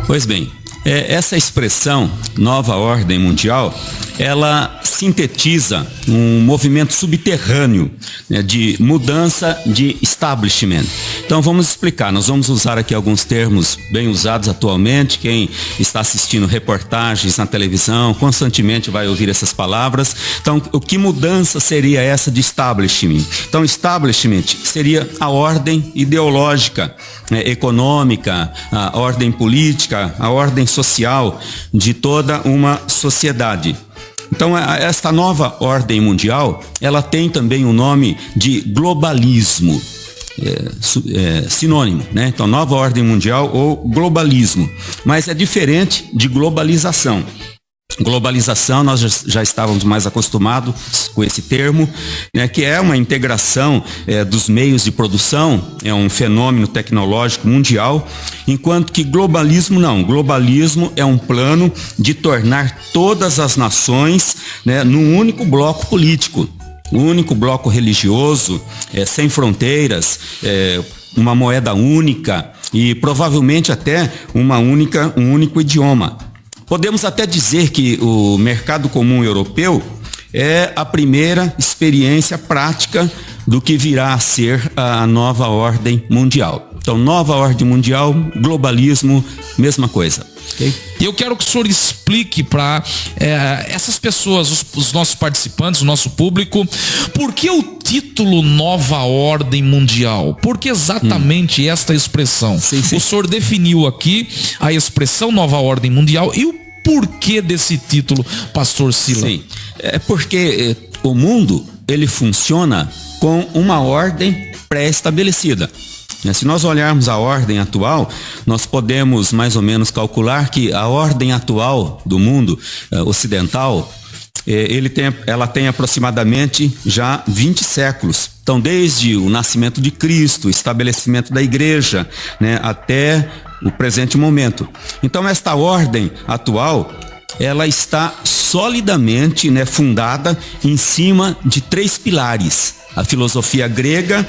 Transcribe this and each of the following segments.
Pois bem, essa expressão, nova ordem mundial, ela sintetiza um movimento subterrâneo, né, de mudança de establishment. Então vamos explicar, nós vamos usar aqui alguns termos bem usados atualmente. Quem está assistindo reportagens na televisão constantemente vai ouvir essas palavras. Então, que mudança seria essa de establishment? Então, establishment seria a ordem ideológica, econômica, a ordem política, a ordem social de toda uma sociedade. Então, esta nova ordem mundial, ela tem também o nome de globalismo, sinônimo, né? Então, nova ordem mundial ou globalismo, mas é diferente de globalização. Globalização, nós já estávamos mais acostumados com esse termo, né, que é uma integração dos meios de produção, é um fenômeno tecnológico mundial, enquanto que globalismo não. Globalismo é um plano de tornar todas as nações, né, num único bloco político, um único bloco religioso, sem fronteiras, uma moeda única e provavelmente até um único idioma. Podemos até dizer que o mercado comum europeu é a primeira experiência prática do que virá a ser a nova ordem mundial. Então, nova ordem mundial, globalismo, mesma coisa. Okay? Eu quero que o senhor explique para essas pessoas, os nossos participantes, o nosso público, por que o título Nova Ordem Mundial? Por que exatamente esta expressão? Sim. O senhor definiu aqui a expressão Nova Ordem Mundial e o porquê desse título, pastor Sila? Sim, é porque o mundo, ele funciona com uma ordem pré-estabelecida. Se nós olharmos a ordem atual, nós podemos mais ou menos calcular que a ordem atual do mundo ocidental, ela tem aproximadamente já 20 séculos. Então, desde o nascimento de Cristo, o estabelecimento da igreja, né, até o presente momento. Então, esta ordem atual, ela está solidamente, né, fundada em cima de 3 pilares: a filosofia grega,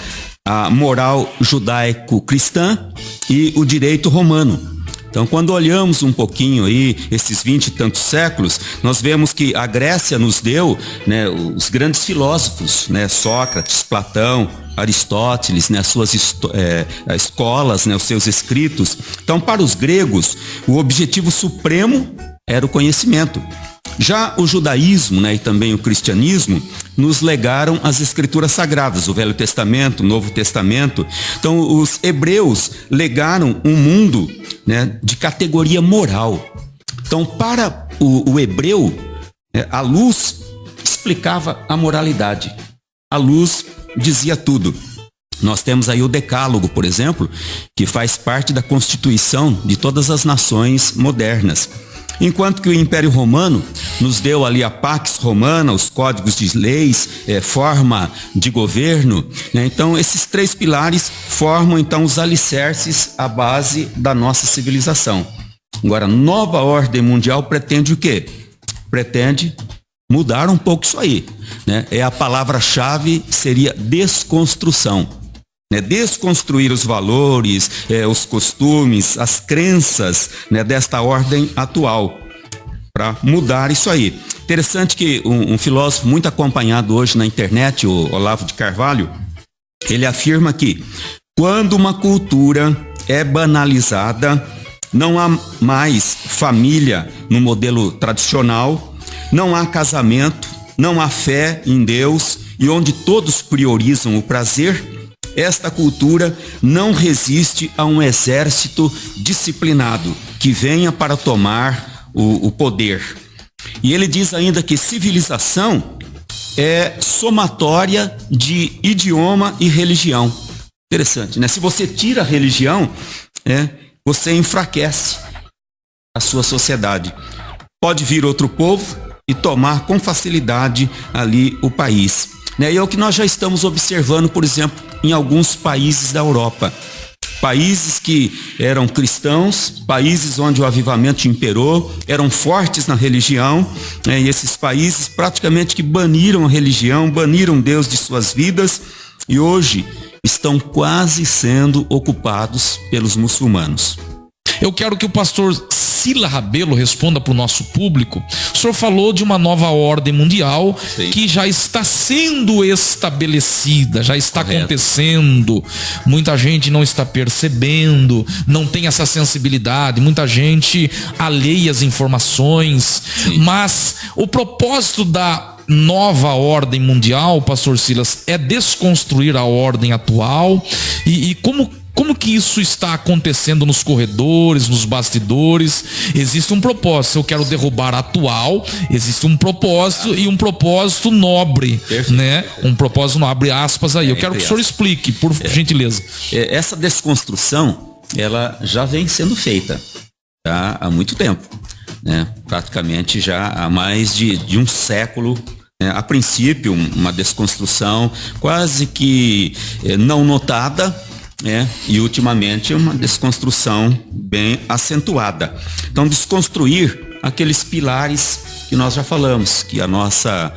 a moral judaico-cristã e o direito romano. Então, quando olhamos um pouquinho aí, esses 20 e tantos séculos, nós vemos que a Grécia nos deu, né, os grandes filósofos, né, Sócrates, Platão, Aristóteles, né, as suas escolas, né, os seus escritos. Então, para os gregos, o objetivo supremo era o conhecimento. Já o judaísmo, né, e também o cristianismo nos legaram as escrituras sagradas, o Velho Testamento, o Novo Testamento. Então, os hebreus legaram um mundo, né, de categoria moral. Então, para o hebreu, a luz explicava a moralidade. A luz dizia tudo. Nós temos aí o Decálogo, por exemplo, que faz parte da constituição de todas as nações modernas. Enquanto que o Império Romano nos deu ali a Pax Romana, os códigos de leis, forma de governo, né? Então, esses 3 pilares formam então os alicerces, a base da nossa civilização. Agora, nova ordem mundial pretende o quê? Pretende mudar um pouco isso aí, né? A palavra-chave seria desconstrução. Desconstruir os valores, os costumes, as crenças, né, desta ordem atual, para mudar isso aí. Interessante que um filósofo muito acompanhado hoje na internet, o Olavo de Carvalho, ele afirma que quando uma cultura é banalizada, não há mais família no modelo tradicional, não há casamento, não há fé em Deus, e onde todos priorizam o prazer, esta cultura não resiste a um exército disciplinado que venha para tomar o poder. E ele diz ainda que civilização é somatória de idioma e religião. Interessante, né? Se você tira a religião, você enfraquece a sua sociedade. Pode vir outro povo e tomar com facilidade ali o país. E é o que nós já estamos observando, por exemplo, em alguns países da Europa. Países que eram cristãos, países onde o avivamento imperou, eram fortes na religião, e esses países praticamente que baniram a religião, baniram Deus de suas vidas, e hoje estão quase sendo ocupados pelos muçulmanos. Eu quero que o pastor Sila Rabelo responda para o nosso público. O senhor falou de uma nova ordem mundial. Sim. Que já está sendo estabelecida, já está acontecendo. Muita gente não está percebendo, não tem essa sensibilidade, muita gente alheia às informações. Sim. Mas o propósito da nova ordem mundial, pastor Silas, é desconstruir a ordem atual. E como que isso está acontecendo nos corredores, nos bastidores? Existe um propósito. Eu quero derrubar a atual. Existe um propósito e um propósito nobre, né? Um propósito nobre, aspas aí. Eu quero que o senhor explique, por gentileza. Essa desconstrução, ela já vem sendo feita, tá? Há muito tempo, né? Praticamente já há mais de um século. A princípio, uma desconstrução quase que não notada, e ultimamente uma desconstrução bem acentuada. Então, desconstruir aqueles pilares que nós já falamos, que a nossa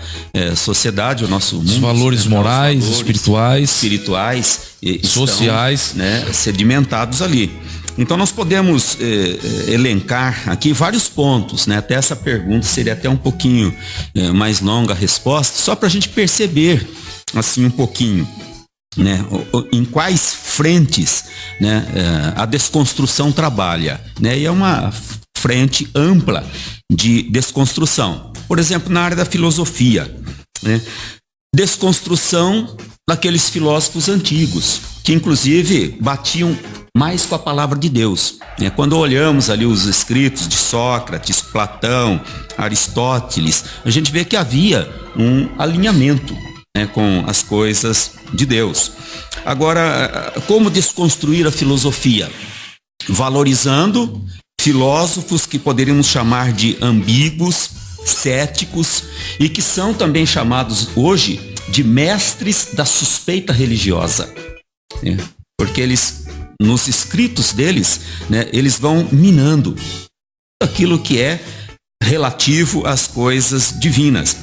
sociedade, o nosso mundo, os valores morais, espirituais, sociais, sedimentados ali. Então nós podemos elencar aqui vários pontos, né? Até essa pergunta seria até um pouquinho mais longa a resposta, só para a gente perceber assim um pouquinho, né? Em quais frentes, né, a desconstrução trabalha, né? E é uma frente ampla de desconstrução. Por exemplo, na área da filosofia, né? Desconstrução daqueles filósofos antigos, que inclusive batiam mais com a palavra de Deus, né? Quando olhamos ali os escritos de Sócrates, Platão, Aristóteles, a gente vê que havia um alinhamento, né, com as coisas de Deus. Agora, como desconstruir a filosofia? Valorizando filósofos que poderíamos chamar de ambíguos, céticos, e que são também chamados hoje de mestres da suspeita religiosa, né? Porque eles, nos escritos deles, né, eles vão minando aquilo que é relativo às coisas divinas.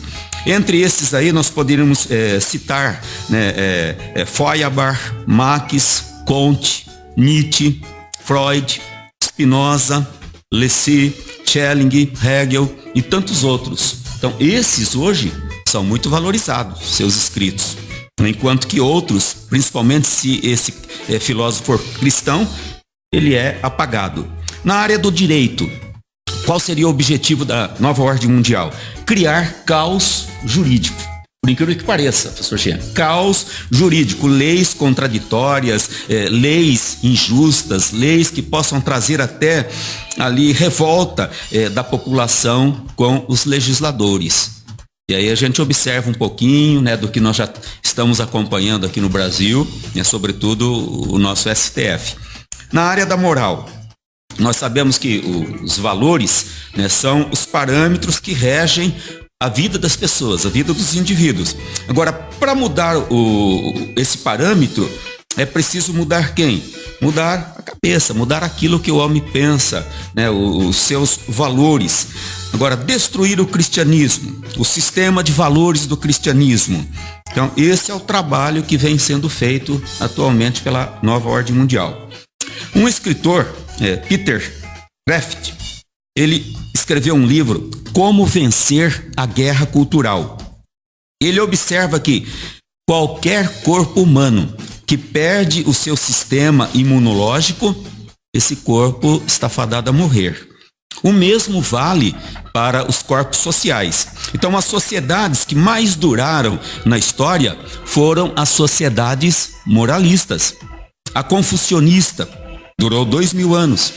Entre esses aí nós poderíamos citar, né, Feuerbach, Marx, Comte, Nietzsche, Freud, Spinoza, Lessig, Schelling, Hegel e tantos outros. Então esses hoje são muito valorizados, seus escritos. Enquanto que outros, principalmente se esse filósofo for cristão, ele é apagado. Na área do direito, qual seria o objetivo da nova ordem mundial? Criar caos jurídico. Por incrível que pareça, professor Xen. Caos jurídico, leis contraditórias, leis injustas, leis que possam trazer até ali revolta da população com os legisladores. E aí a gente observa um pouquinho, né, do que nós já estamos acompanhando aqui no Brasil, né, sobretudo o nosso STF. Na área da moral, nós sabemos que os valores, né, são os parâmetros que regem a vida das pessoas, a vida dos indivíduos. Agora, para mudar esse parâmetro, é preciso mudar quem? Mudar a cabeça, mudar aquilo que o homem pensa, né, os seus valores. Agora, destruir o cristianismo, o sistema de valores do cristianismo. Então, esse é o trabalho que vem sendo feito atualmente pela nova ordem mundial. Um escritor, Peter Kraft, ele escreveu um livro, Como Vencer a Guerra Cultural. Ele observa que qualquer corpo humano que perde o seu sistema imunológico, esse corpo está fadado a morrer. O mesmo vale para os corpos sociais. Então, as sociedades que mais duraram na história foram as sociedades moralistas. A confucionista durou 2000 anos.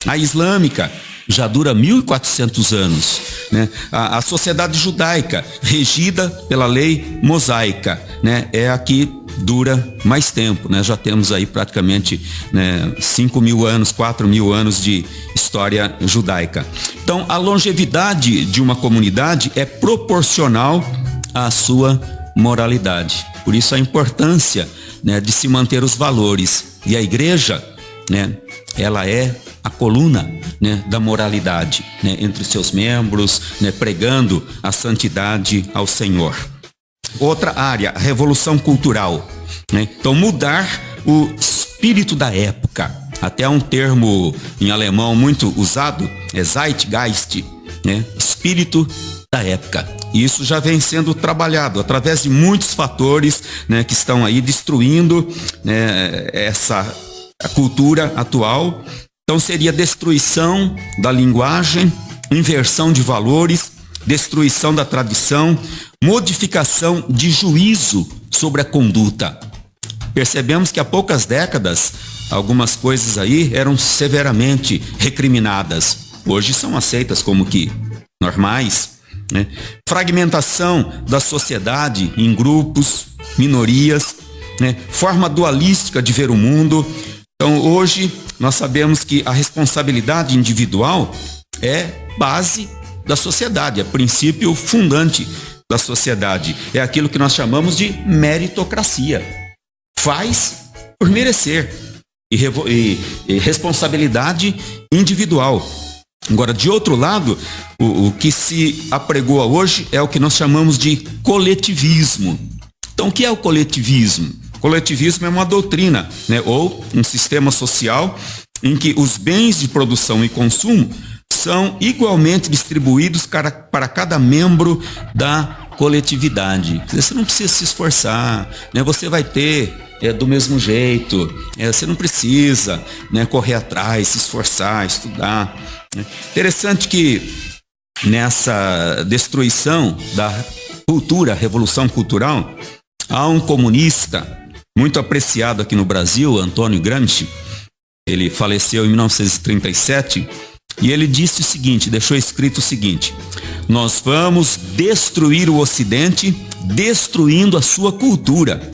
A islâmica já dura 1400 anos, né? A sociedade judaica, regida pela lei mosaica, né, é a que dura mais tempo, né? Já temos aí praticamente, né, 5.000 anos, 4.000 anos de história judaica. Então, a longevidade de uma comunidade é proporcional à sua moralidade. Por isso a importância, né, de se manter os valores. E a igreja, né, ela é a coluna, né, da moralidade, né, entre seus membros, né, pregando a santidade ao Senhor. Outra área, a revolução cultural, né? Então, mudar o espírito da época. Até um termo em alemão muito usado é Zeitgeist, né? Espírito da época. E isso já vem sendo trabalhado através de muitos fatores, né, que estão aí destruindo, né, a cultura atual. Então seria destruição da linguagem, inversão de valores, destruição da tradição, modificação de juízo sobre a conduta. Percebemos que há poucas décadas algumas coisas aí eram severamente recriminadas. Hoje são aceitas como que normais, né? Fragmentação da sociedade em grupos, minorias, né? Forma dualística de ver o mundo. Então hoje nós sabemos que a responsabilidade individual é base da sociedade, é princípio fundante da sociedade. É aquilo que nós chamamos de meritocracia. Faz por merecer. E responsabilidade individual. Agora, de outro lado, o que se apregoa hoje é o que nós chamamos de coletivismo. Então, o que é o coletivismo? Coletivismo é uma doutrina, né, ou um sistema social em que os bens de produção e consumo são igualmente distribuídos para cada membro da coletividade. Você não precisa se esforçar, né? Você vai ter do mesmo jeito, você não precisa, né, correr atrás, se esforçar, estudar. Interessante que nessa destruição da cultura, revolução cultural, há um comunista muito apreciado aqui no Brasil, Antônio Gramsci. Ele faleceu em 1937 e ele disse o seguinte, deixou escrito o seguinte: nós vamos destruir o Ocidente destruindo a sua cultura.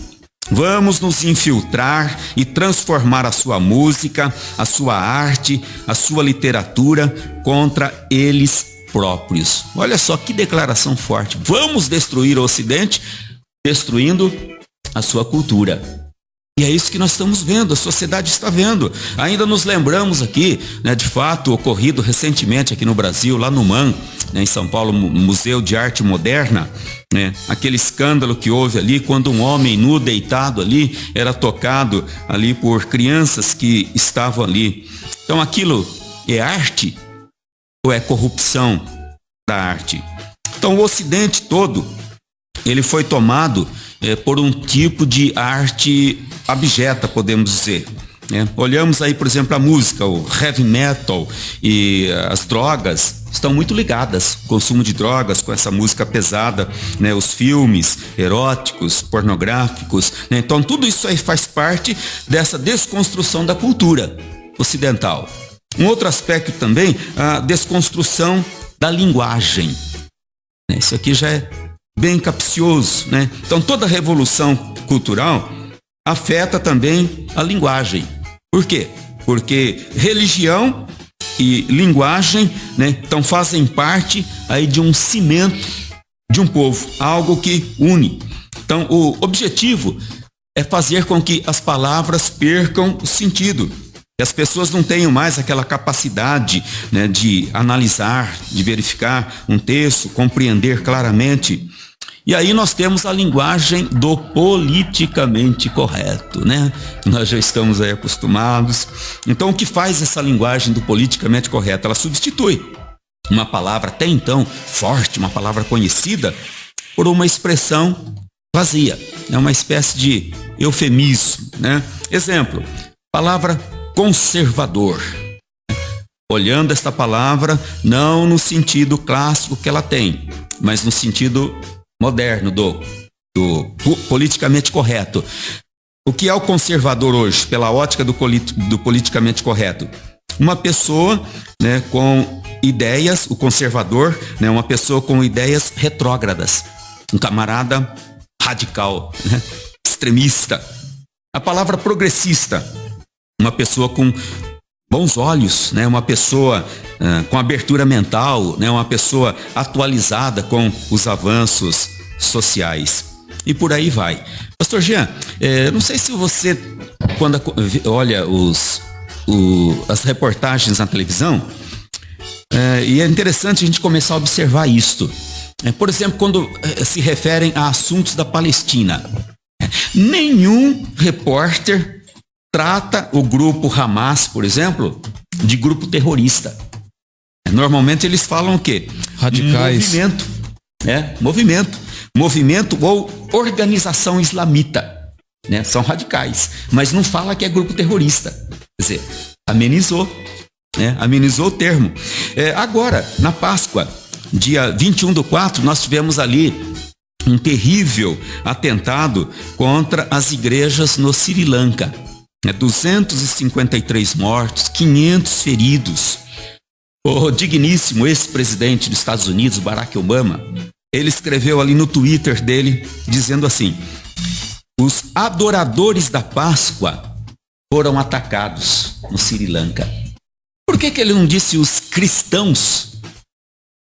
Vamos nos infiltrar e transformar a sua música, a sua arte, a sua literatura contra eles próprios. Olha só que declaração forte. Vamos destruir o Ocidente destruindo a sua cultura. E é isso que nós estamos vendo, a sociedade está vendo. Ainda nos lembramos aqui, né, de fato, ocorrido recentemente aqui no Brasil, lá no MAM, né, em São Paulo, Museu de Arte Moderna, né, aquele escândalo que houve ali, quando um homem nu deitado ali, era tocado ali por crianças que estavam ali. Então aquilo é arte ou é corrupção da arte? Então o Ocidente todo, ele foi tomado por um tipo de arte abjeta, podemos dizer. Olhamos aí, por exemplo, a música, o heavy metal e as drogas estão muito ligadas. O consumo de drogas com essa música pesada, né? Os filmes eróticos, pornográficos, né? Então tudo isso aí faz parte dessa desconstrução da cultura ocidental. Um outro aspecto também, a desconstrução da linguagem. Isso aqui já é bem capcioso, né? Então toda revolução cultural afeta também a linguagem. Por quê? Porque religião e linguagem, né, então fazem parte aí de um cimento de um povo, algo que une. Então o objetivo é fazer com que as palavras percam o sentido, que as pessoas não tenham mais aquela capacidade, né, de analisar, de verificar um texto, compreender claramente. E aí nós temos a linguagem do politicamente correto, né? Nós já estamos aí acostumados. Então o que faz essa linguagem do politicamente correto? Ela substitui uma palavra até então forte, uma palavra conhecida, por uma expressão vazia. É uma espécie de eufemismo, né? Exemplo, palavra conservador. Olhando esta palavra, não no sentido clássico que ela tem, mas no sentido moderno do politicamente correto. O que é o conservador hoje, pela ótica do politicamente correto? Uma pessoa, né, com ideias, o conservador, né, uma pessoa com ideias retrógradas, um camarada radical, né, extremista. A palavra progressista, uma pessoa com bons olhos, né? Uma pessoa com abertura mental, né? Uma pessoa atualizada com os avanços sociais. E por aí vai. Pastor Jean, não sei se você, quando olha as reportagens na televisão, e é interessante a gente começar a observar isto. Por exemplo, quando se referem a assuntos da Palestina, nenhum repórter trata o grupo Hamas, por exemplo, de grupo terrorista. Normalmente eles falam o quê? Radicais. Movimento ou organização islamita. Né? São radicais, mas não fala que é grupo terrorista. Quer dizer, amenizou o termo. Agora, na Páscoa, dia 21/4, nós tivemos ali um terrível atentado contra as igrejas no Sri Lanka. 253 mortos, 500 feridos. O digníssimo ex-presidente dos Estados Unidos, Barack Obama, ele escreveu ali no Twitter dele, dizendo assim: os adoradores da Páscoa foram atacados no Sri Lanka. Por que ele não disse os cristãos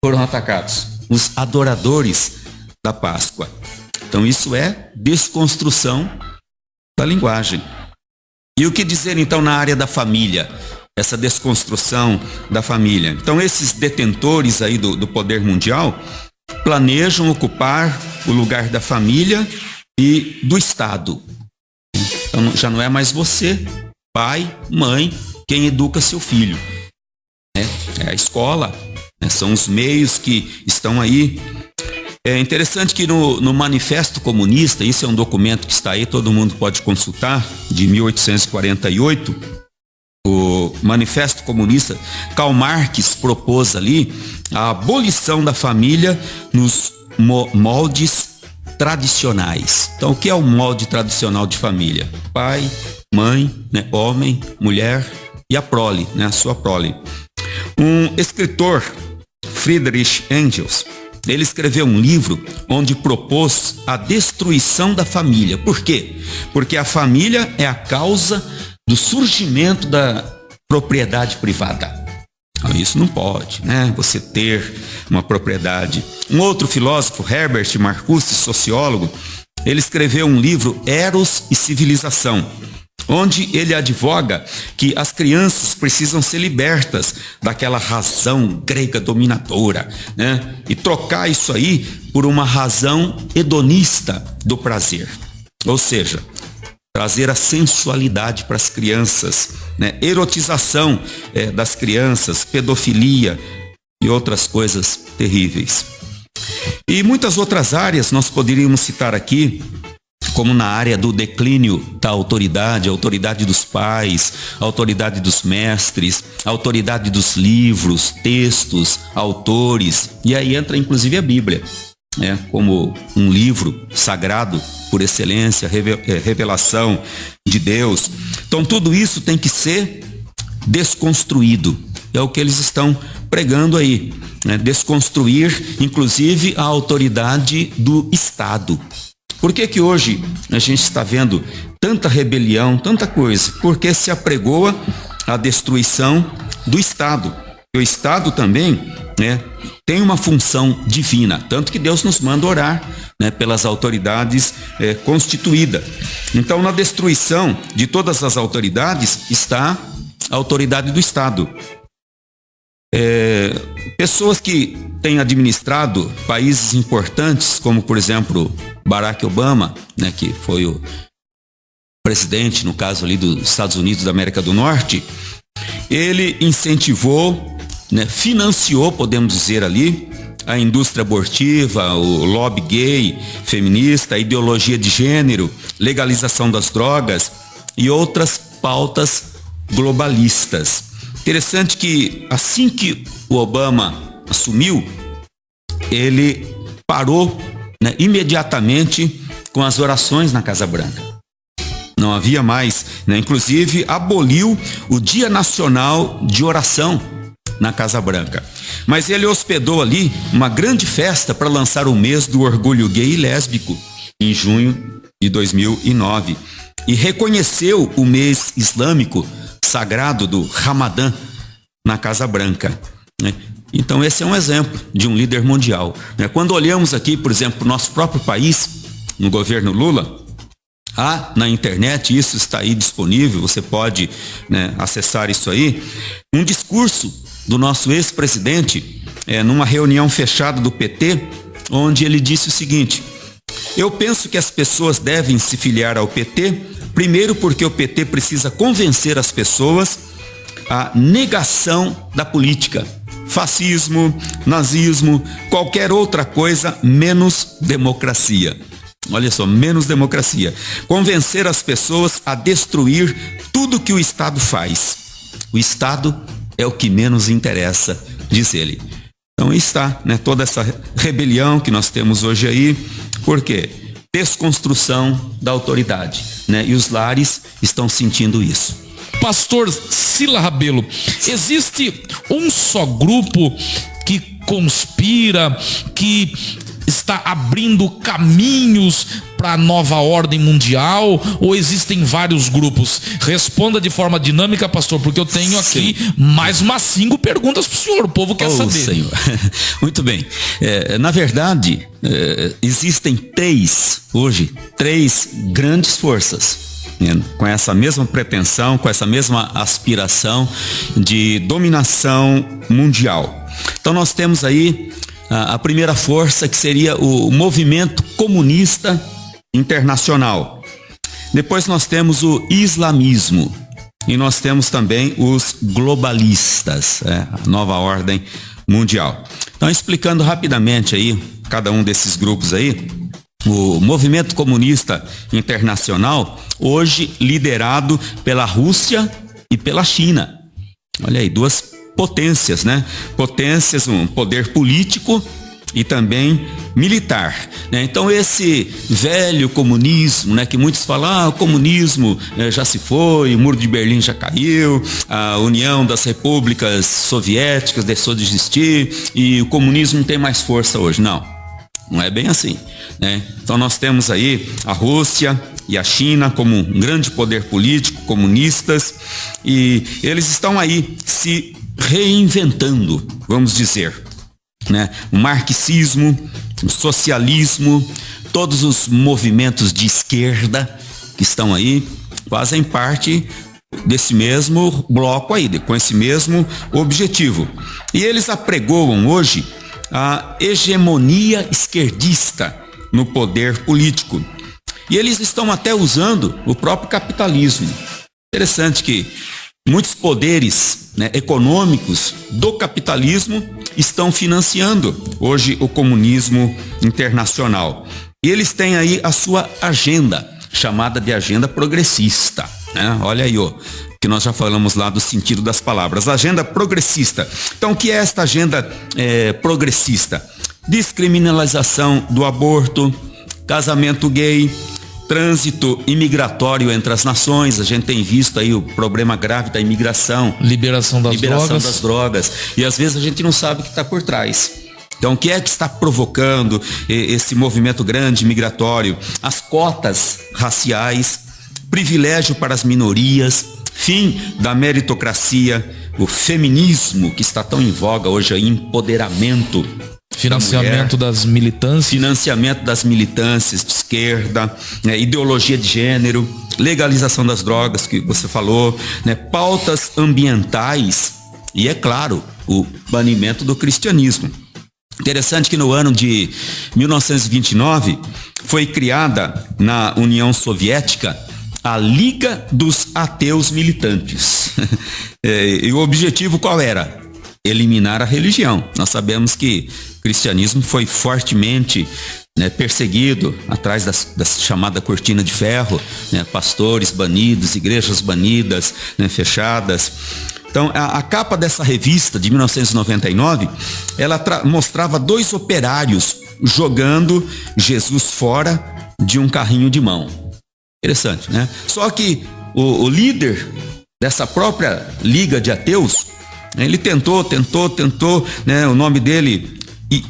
foram atacados? Os adoradores da Páscoa. Então isso é desconstrução da linguagem. E o que dizer então na área da família? Essa desconstrução da família. Então esses detentores aí do poder mundial planejam ocupar o lugar da família e do Estado. Então já não é mais você, pai, mãe, quem educa seu filho. É a escola, são os meios que estão aí. É interessante que no Manifesto Comunista, isso é um documento que está aí, todo mundo pode consultar, de 1848, o Manifesto Comunista, Karl Marx propôs ali a abolição da família nos moldes tradicionais. Então, o que é o molde tradicional de família? Pai, mãe, homem, mulher e a prole, a sua prole. Um escritor, Friedrich Engels, ele escreveu um livro onde propôs a destruição da família. Por quê? Porque a família é a causa do surgimento da propriedade privada. Então, isso não pode, você ter uma propriedade. Um outro filósofo, Herbert Marcuse, sociólogo, ele escreveu um livro, Eros e Civilização, onde ele advoga que as crianças precisam ser libertas daquela razão grega dominadora, e trocar isso aí por uma razão hedonista do prazer. Ou seja, trazer a sensualidade para as crianças, erotização das crianças, pedofilia e outras coisas terríveis. E muitas outras áreas nós poderíamos citar aqui, como na área do declínio da autoridade, a autoridade dos pais, a autoridade dos mestres, a autoridade dos livros, textos, autores, e aí entra inclusive a Bíblia, como um livro sagrado por excelência, revelação de Deus. Então tudo isso tem que ser desconstruído. É o que eles estão pregando aí, desconstruir inclusive a autoridade do Estado. Por que hoje a gente está vendo tanta rebelião, tanta coisa? Porque se apregoa a destruição do Estado. E o Estado também tem uma função divina, tanto que Deus nos manda orar pelas autoridades constituídas. Então, na destruição de todas as autoridades está a autoridade do Estado. Pessoas que têm administrado países importantes, como por exemplo Barack Obama, que foi o presidente, no caso ali dos Estados Unidos da América do Norte, ele incentivou, financiou, podemos dizer ali, a indústria abortiva, o lobby gay, feminista, a ideologia de gênero, legalização das drogas e outras pautas globalistas. Interessante que assim que o Obama assumiu, ele parou imediatamente com as orações na Casa Branca. Não havia mais, inclusive aboliu o Dia Nacional de Oração na Casa Branca. Mas ele hospedou ali uma grande festa para lançar o mês do orgulho gay e lésbico em junho de 2009 e reconheceu o mês islâmico sagrado do Ramadã na Casa Branca. Então esse é um exemplo de um líder mundial. Quando olhamos aqui, por exemplo, o nosso próprio país, no governo Lula, na internet, isso está aí disponível, você pode acessar isso aí, um discurso do nosso ex-presidente, numa reunião fechada do PT, onde ele disse o seguinte: Eu penso que as pessoas devem se filiar ao PT, primeiro porque o PT precisa convencer as pessoas à negação da política. Fascismo, nazismo, qualquer outra coisa menos democracia. Olha só, menos democracia. Convencer as pessoas a destruir tudo que o Estado faz. O Estado é o que menos interessa, diz ele. Então está, né, toda essa rebelião que nós temos hoje aí. Por quê? Desconstrução da autoridade, né? E os lares estão sentindo isso. Pastor Sila Rabelo, existe um só grupo que conspira, que está abrindo caminhos para a nova ordem mundial, ou existem vários grupos? Responda de forma dinâmica, pastor, porque eu tenho aqui mais umas 5 perguntas para o senhor, o povo quer saber. Senhor. Muito bem. Na verdade, existem três grandes forças, com essa mesma pretensão, com essa mesma aspiração de dominação mundial. Então nós temos aí a primeira força, que seria o movimento comunista internacional. Depois nós temos o islamismo e nós temos também os globalistas, a nova ordem mundial. Então, explicando rapidamente aí cada um desses grupos aí, o movimento comunista internacional, hoje liderado pela Rússia e pela China. Olha aí, duas potências, né? Potências, um poder político e também militar, né? Então esse velho comunismo, né, que muitos falam, o comunismo já se foi, o muro de Berlim já caiu, a União das Repúblicas Soviéticas deixou de existir e o comunismo não tem mais força hoje. Não é bem assim, né? Então nós temos aí a Rússia e a China como um grande poder político, comunistas, e eles estão aí se reinventando, vamos dizer, né? O marxismo, o socialismo, todos os movimentos de esquerda que estão aí fazem parte desse mesmo bloco aí, com esse mesmo objetivo. E eles apregoam hoje a hegemonia esquerdista no poder político. E eles estão até usando o próprio capitalismo. Interessante que muitos poderes, né, econômicos do capitalismo estão financiando hoje o comunismo internacional. E eles têm aí a sua agenda, chamada de agenda progressista, né? Olha aí, que nós já falamos lá do sentido das palavras, agenda progressista. Então, o que é esta agenda progressista? Descriminalização do aborto, casamento gay, trânsito imigratório entre as nações. A gente tem visto aí o problema grave da imigração, liberação das drogas, e às vezes a gente não sabe o que está por trás. Então, o que é que está provocando esse movimento grande migratório? As cotas raciais, privilégio para as minorias, fim da meritocracia, o feminismo que está tão em voga hoje, aí, empoderamento, financiamento das militâncias. Financiamento das militâncias de esquerda, né, ideologia de gênero, legalização das drogas que você falou, né, pautas ambientais e, é claro, o banimento do cristianismo. Interessante que no ano de 1929 foi criada na União Soviética a Liga dos Ateus Militantes. E o objetivo qual era? Eliminar a religião. Nós sabemos que o cristianismo foi fortemente, né, perseguido atrás da chamada cortina de ferro, né, pastores banidos, igrejas banidas, né, fechadas. Então, a capa dessa revista de 1999, ela mostrava 2 operários jogando Jesus fora de um carrinho de mão. Interessante, né? Só que o líder dessa própria Liga de Ateus, ele tentou, né? O nome dele,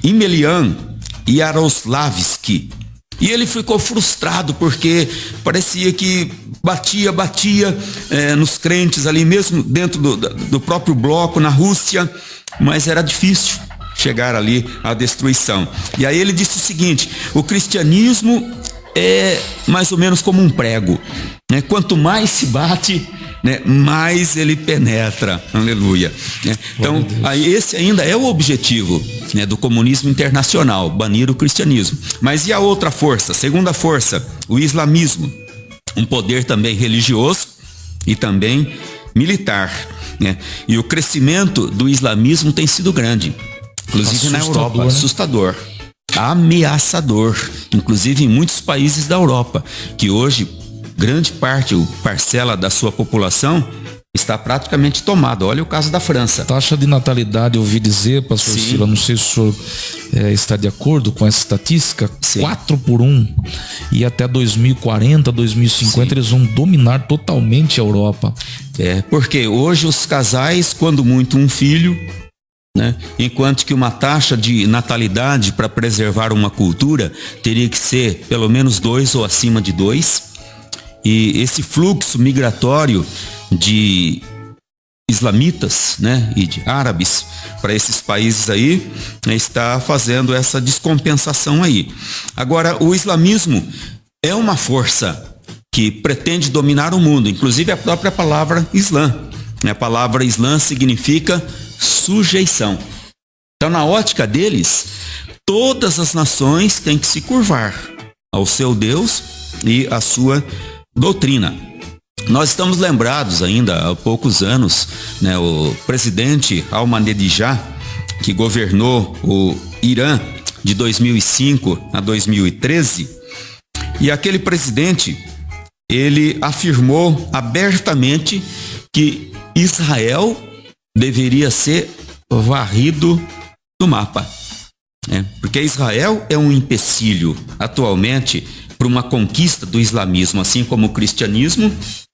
Emelian Yaroslavsky. E ele ficou frustrado porque parecia que batia nos crentes ali mesmo, dentro do próprio bloco, na Rússia, mas era difícil chegar ali à destruição. E aí ele disse o seguinte: o cristianismo é mais ou menos como um prego. né? Quanto mais se bate, né, mais ele penetra. Aleluia. Né? Então, esse ainda é o objetivo, né, do comunismo internacional, banir o cristianismo. Mas e a outra força? Segunda força, o islamismo. Um poder também religioso e também militar, né? E o crescimento do islamismo tem sido grande, inclusive na Europa, né? Assustador, ameaçador, inclusive em muitos países da Europa, que hoje grande parte, parcela da sua população está praticamente tomada. Olha o caso da França. Taxa de natalidade, eu ouvi dizer, pastor Sila, não sei se o senhor está de acordo com essa estatística, 4-1, e até 2040, 2050, sim, eles vão dominar totalmente a Europa. Porque hoje os casais, quando muito, um filho, né? Enquanto que uma taxa de natalidade para preservar uma cultura teria que ser pelo menos 2 ou acima de 2. E esse fluxo migratório de islamitas, né, e de árabes para esses países aí, né, está fazendo essa descompensação aí. Agora, o islamismo é uma força que pretende dominar o mundo, inclusive a própria palavra Islã. A palavra Islã significa sujeição. Então, na ótica deles, todas as nações têm que se curvar ao seu Deus e à sua doutrina. Nós estamos lembrados ainda há poucos anos, né, o presidente Ahmadinejad, que governou o Irã de 2005 a 2013, e aquele presidente, ele afirmou abertamente que Israel deveria ser varrido do mapa, né? Porque Israel é um empecilho atualmente para uma conquista do islamismo, assim como o cristianismo,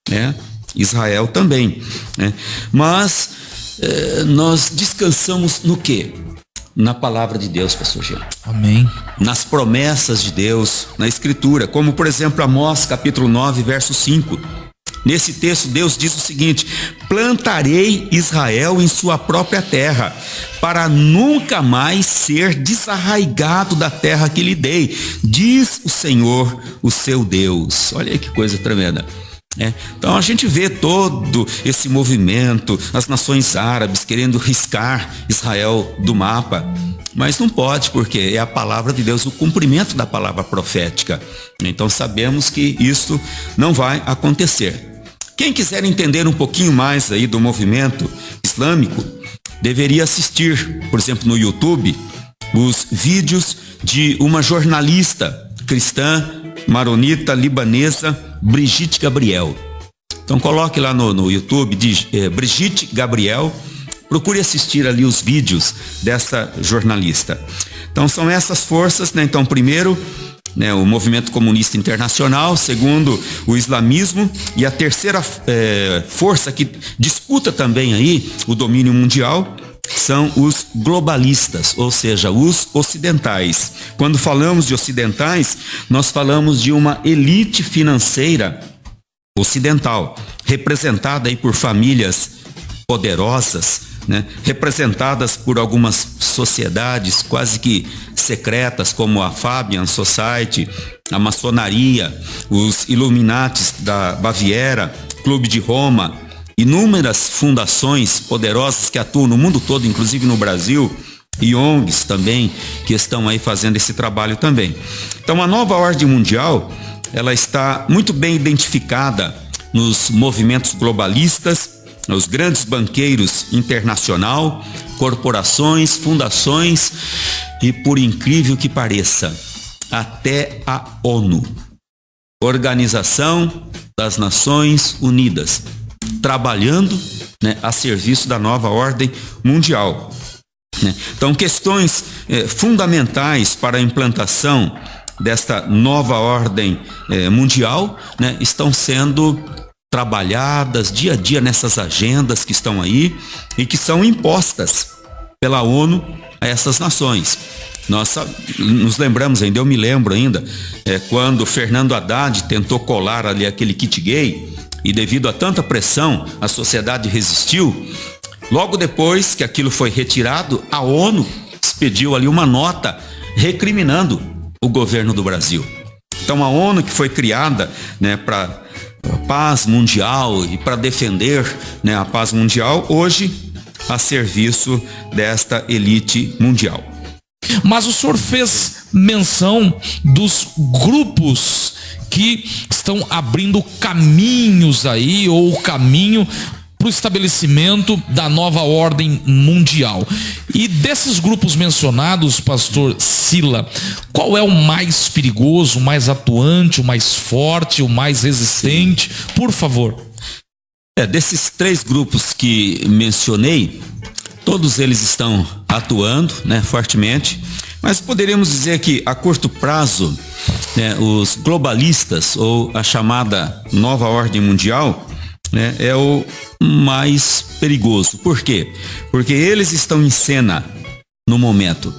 né? Israel também, né? Mas nós descansamos no quê? Na palavra de Deus, pastor Gil. Amém. Nas promessas de Deus, na Escritura, como por exemplo Amós capítulo 9, verso 5. Nesse texto Deus diz o seguinte: plantarei Israel em sua própria terra, para nunca mais ser desarraigado da terra que lhe dei, diz o Senhor, o seu Deus. Olha aí que coisa tremenda. Então a gente vê todo esse movimento, as nações árabes querendo riscar Israel do mapa, mas não pode, porque é a palavra de Deus, o cumprimento da palavra profética. Então sabemos que isso não vai acontecer. Quem quiser entender um pouquinho mais aí do movimento islâmico, deveria assistir, por exemplo, no YouTube, os vídeos de uma jornalista cristã, maronita, libanesa, Brigitte Gabriel. Então coloque lá no YouTube, Brigitte Gabriel, procure assistir ali os vídeos dessa jornalista. Então são essas forças, né? Então primeiro, né, o movimento comunista internacional, segundo, o islamismo, e a terceira força que disputa também aí o domínio mundial são os globalistas, ou seja, os ocidentais. Quando falamos de ocidentais, nós falamos de uma elite financeira ocidental, representada aí por famílias poderosas, né? Representadas por algumas sociedades quase que secretas, como a Fabian Society, a maçonaria, os Illuminatis da Baviera, Clube de Roma, inúmeras fundações poderosas que atuam no mundo todo, inclusive no Brasil, e ONGs também, que estão aí fazendo esse trabalho também. Então a nova ordem mundial, ela está muito bem identificada nos movimentos globalistas, os grandes banqueiros internacional, corporações, fundações e, por incrível que pareça, até a ONU, Organização das Nações Unidas, trabalhando, né, a serviço da nova ordem mundial, né? Então, questões fundamentais para a implantação desta nova ordem mundial, né, estão sendo trabalhadas dia a dia nessas agendas que estão aí e que são impostas pela ONU a essas nações. Nós nos lembramos ainda, eu me lembro ainda, quando Fernando Haddad tentou colar ali aquele kit gay, e devido a tanta pressão a sociedade resistiu. Logo depois que aquilo foi retirado, a ONU expediu ali uma nota recriminando o governo do Brasil. Então a ONU, que foi criada, né, para paz mundial e para defender, né, a paz mundial, hoje a serviço desta elite mundial. Mas o senhor fez menção dos grupos que estão abrindo caminhos aí, ou o caminho para o estabelecimento da nova ordem mundial. E desses grupos mencionados, pastor Sila, qual é o mais perigoso, o mais atuante, o mais forte, o mais resistente? Por favor. Desses 3 grupos que mencionei, todos eles estão atuando, né, fortemente, mas poderíamos dizer que a curto prazo, né, os globalistas, ou a chamada nova ordem mundial, né, é o mais perigoso. Por quê? Porque eles estão em cena no momento.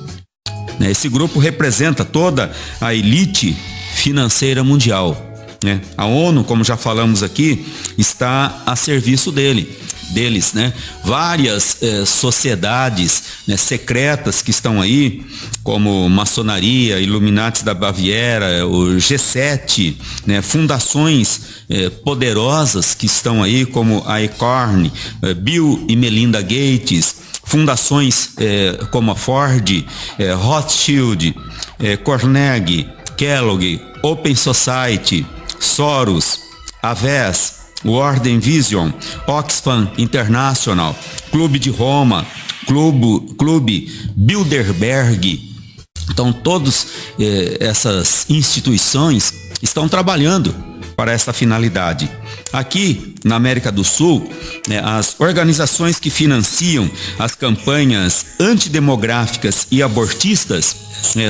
Esse grupo representa toda a elite financeira mundial, né? A ONU, como já falamos aqui, está a serviço deles, né? Várias sociedades, né, secretas que estão aí, como maçonaria, Illuminati da Baviera, o G7, né, fundações poderosas que estão aí, como a Acorn, Bill e Melinda Gates, fundações como a Ford, Rothschild, Carnegie, Kellogg, Open Society, Soros, Aves, World Vision, Oxfam International, Clube de Roma, Clube Bilderberg. Então, todas essas instituições estão trabalhando para essa finalidade. Aqui na América do Sul, as organizações que financiam as campanhas antidemográficas e abortistas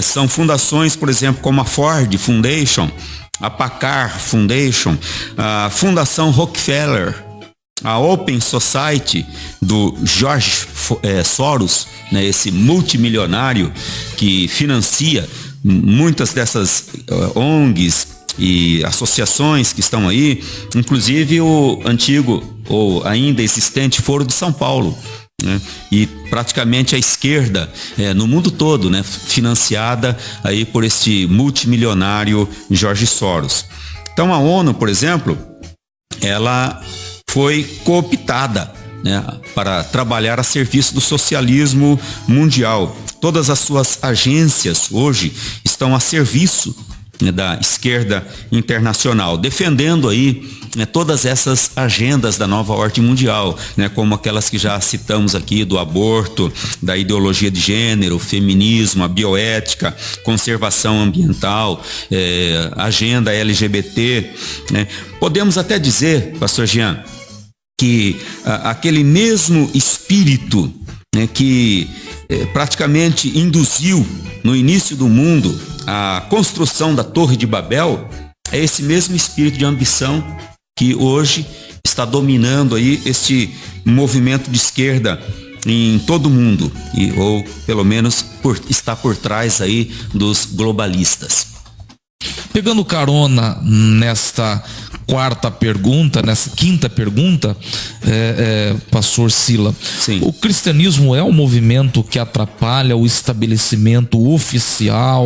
são fundações, por exemplo, como a Ford Foundation, a Packard Foundation, a Fundação Rockefeller, a Open Society do George Soros, né, esse multimilionário que financia muitas dessas ONGs e associações que estão aí, inclusive o antigo ou ainda existente Foro de São Paulo, né? E praticamente a esquerda no mundo todo, né, financiada aí por este multimilionário George Soros. Então a ONU, por exemplo, ela foi cooptada, né, para trabalhar a serviço do socialismo mundial. Todas as suas agências hoje estão a serviço, né, da esquerda internacional, defendendo aí, né, todas essas agendas da nova ordem mundial, né, como aquelas que já citamos aqui, do aborto, da ideologia de gênero, feminismo, a bioética, conservação ambiental, agenda LGBT, né. Podemos até dizer, pastor Jean, que aquele mesmo espírito, né, que praticamente induziu no início do mundo a construção da Torre de Babel, é esse mesmo espírito de ambição que hoje está dominando aí este movimento de esquerda em todo o mundo, ou pelo menos está por trás aí dos globalistas. Pegando carona nesta quinta pergunta, pastor Sila, sim, o cristianismo é um movimento que atrapalha o estabelecimento oficial?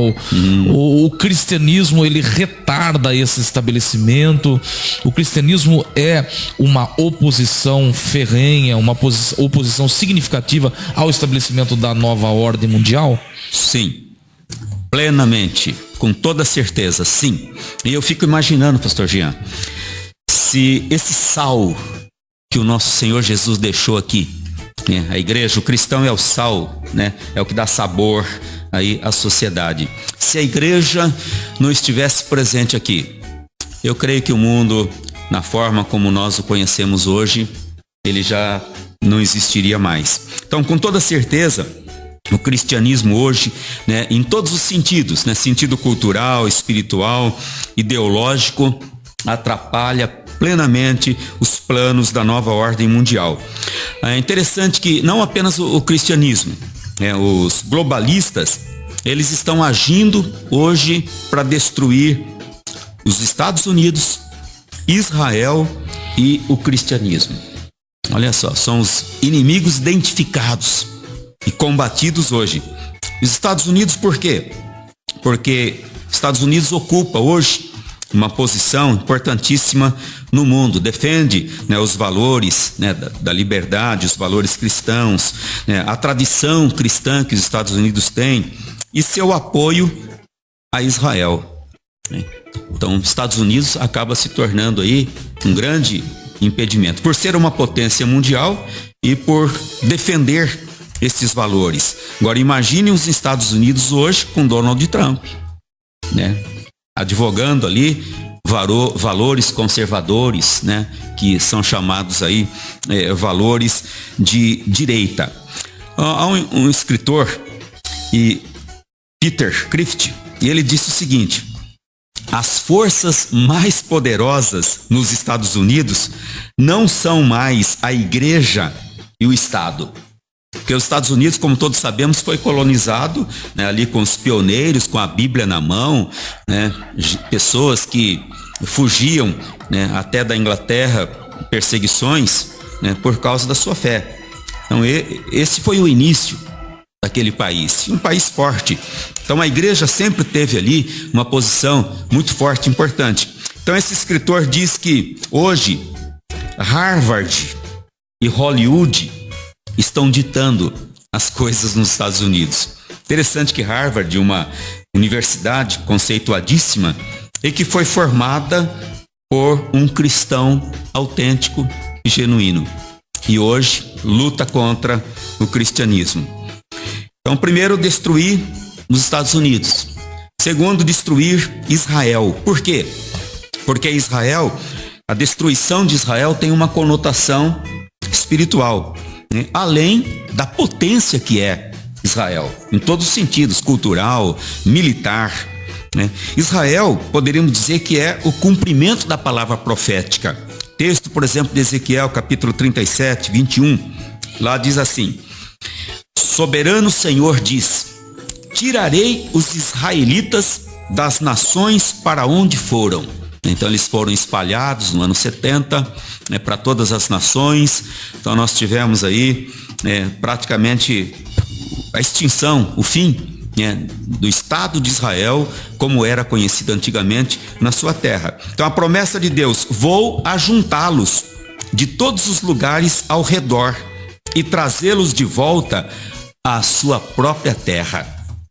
O cristianismo, ele retarda esse estabelecimento? O cristianismo é uma oposição ferrenha, uma oposição significativa ao estabelecimento da nova ordem mundial? Sim. Plenamente, com toda certeza, sim. E eu fico imaginando, pastor Jean, se esse sal que o nosso Senhor Jesus deixou aqui, né, a igreja, o cristão é o sal, né, é o que dá sabor aí à sociedade. Se a igreja não estivesse presente aqui, eu creio que o mundo, na forma como nós o conhecemos hoje, ele já não existiria mais. Então, com toda certeza, o cristianismo hoje, né, em todos os sentidos, né, sentido cultural, espiritual, ideológico, atrapalha plenamente os planos da nova ordem mundial. É interessante que não apenas o cristianismo, né, os globalistas, eles estão agindo hoje para destruir os Estados Unidos, Israel e o cristianismo. Olha só, são os inimigos identificados e combatidos hoje. Os Estados Unidos, por quê? Porque os Estados Unidos ocupa hoje uma posição importantíssima no mundo, defende, né, os valores, né, da liberdade, os valores cristãos, né, a tradição cristã que os Estados Unidos têm e seu apoio a Israel, né? Então, os Estados Unidos acaba se tornando aí um grande impedimento, por ser uma potência mundial e por defender esses valores. Agora, imagine os Estados Unidos hoje com Donald Trump, né, advogando ali valores conservadores, né, que são chamados aí valores de direita. Há um escritor, Peter Crift, e ele disse o seguinte: as forças mais poderosas nos Estados Unidos não são mais a igreja e o Estado. Porque os Estados Unidos, como todos sabemos, foi colonizado, né, ali com os pioneiros, com a Bíblia na mão, né, pessoas que fugiam, né, até da Inglaterra, perseguições, né, por causa da sua fé. Então esse foi o início daquele país, um país forte. Então a igreja sempre teve ali uma posição muito forte, importante. Então esse escritor diz que hoje Harvard e Hollywood estão ditando as coisas nos Estados Unidos. Interessante que Harvard, uma universidade conceituadíssima, e que foi formada por um cristão autêntico e genuíno. E hoje luta contra o cristianismo. Então, primeiro, destruir os Estados Unidos. Segundo, destruir Israel. Por quê? Porque Israel, a destruição de Israel tem uma conotação espiritual, né? Além da potência que é Israel, em todos os sentidos, cultural, militar, né? Israel, poderíamos dizer que é o cumprimento da palavra profética. Texto, por exemplo, de Ezequiel, capítulo 37, 21, lá diz assim: soberano Senhor diz: tirarei os israelitas das nações para onde foram. Então eles foram espalhados no ano 70, né, para todas as nações. Então nós tivemos aí praticamente a extinção, o fim, né, do Estado de Israel, como era conhecido antigamente na sua terra. Então a promessa de Deus: vou ajuntá-los de todos os lugares ao redor e trazê-los de volta à sua própria terra.